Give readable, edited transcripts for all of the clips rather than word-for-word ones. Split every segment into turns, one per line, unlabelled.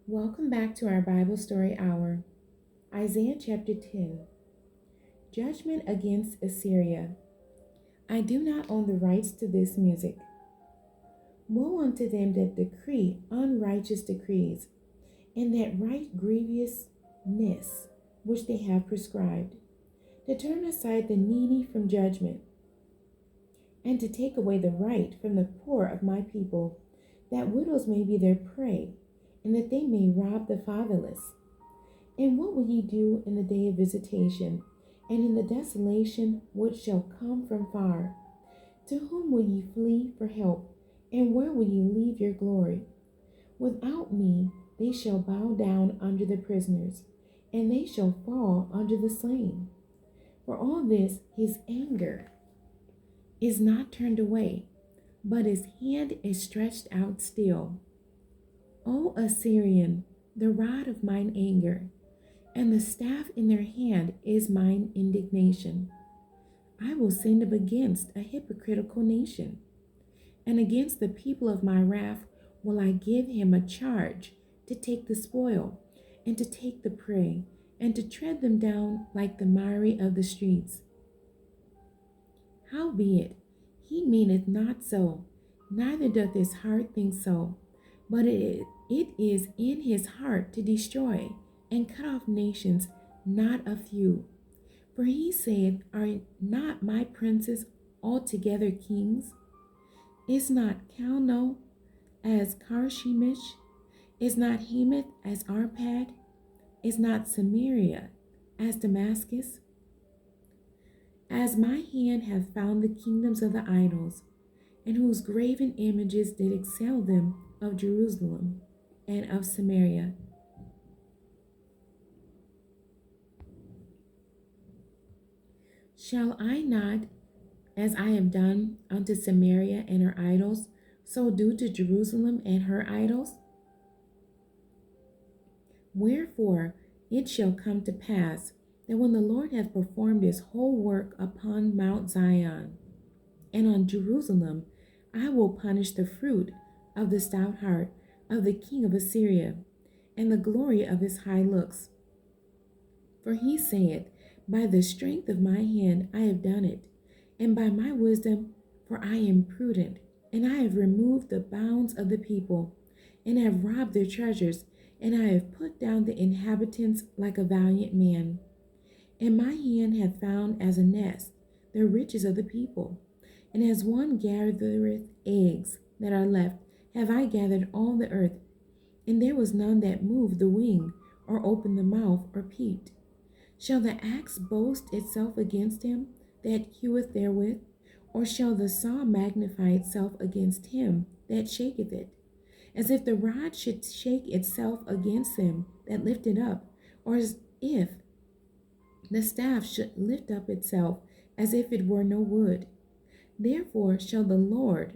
Welcome back to our Bible Story Hour. Isaiah chapter 10. Judgment against Assyria. I do not own the rights to this music. Woe unto them that decree unrighteous decrees, and that write grievousness which they have prescribed, to turn aside the needy from judgment, and to take away the right from the poor of my people, that widows may be their prey, and that they may rob the fatherless. And what will ye do in the day of visitation, and in the desolation which shall come from far? To whom will ye flee for help, and where will ye leave your glory? Without me they shall bow down under the prisoners, and they shall fall under the slain. For all this his anger is not turned away, but his hand is stretched out still. O Assyrian, the rod of mine anger, and the staff in their hand is mine indignation. I will send up against a hypocritical nation, and against the people of my wrath will I give him a charge to take the spoil, and to take the prey, and to tread them down like the miry of the streets. Howbeit, he meaneth not so, neither doth his heart think so, but it is in his heart to destroy, and cut off nations, not a few. For he saith, Are not my princes altogether kings? Is not Calno as Carchemish? Is not Hamath as Arpad? Is not Samaria as Damascus? As my hand hath found the kingdoms of the idols, and whose graven images did excel them of Jerusalem and of Samaria. Shall I not, as I have done unto Samaria and her idols, so do to Jerusalem and her idols? Wherefore it shall come to pass that when the Lord hath performed his whole work upon Mount Zion and on Jerusalem, I will punish the fruit of the stout heart of the king of Assyria, and the glory of his high looks. For he saith, By the strength of my hand I have done it, and by my wisdom, for I am prudent, and I have removed the bounds of the people, and have robbed their treasures, and I have put down the inhabitants like a valiant man. And my hand hath found as a nest the riches of the people, and as one gathereth eggs that are left, have I gathered all the earth, and there was none that moved the wing, or opened the mouth, or peeped. Shall the axe boast itself against him that heweth therewith? Or shall the saw magnify itself against him that shaketh it? As if the rod should shake itself against them that lift it up, or as if the staff should lift up itself as if it were no wood. Therefore shall the Lord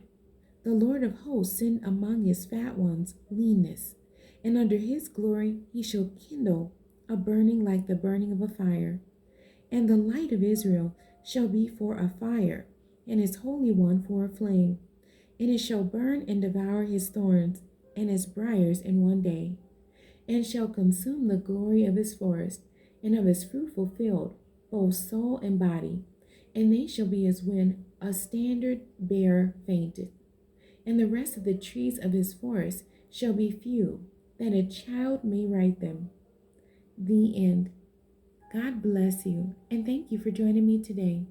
of hosts, send among his fat ones leanness, and under his glory he shall kindle a burning like the burning of a fire. And the light of Israel shall be for a fire, and his Holy One for a flame. And it shall burn and devour his thorns and his briars in one day, and shall consume the glory of his forest and of his fruitful field, both soul and body. And they shall be as when a standard bearer fainteth. And the rest of the trees of his forest shall be few, that a child may write them. The end. God bless you, and thank you for joining me today.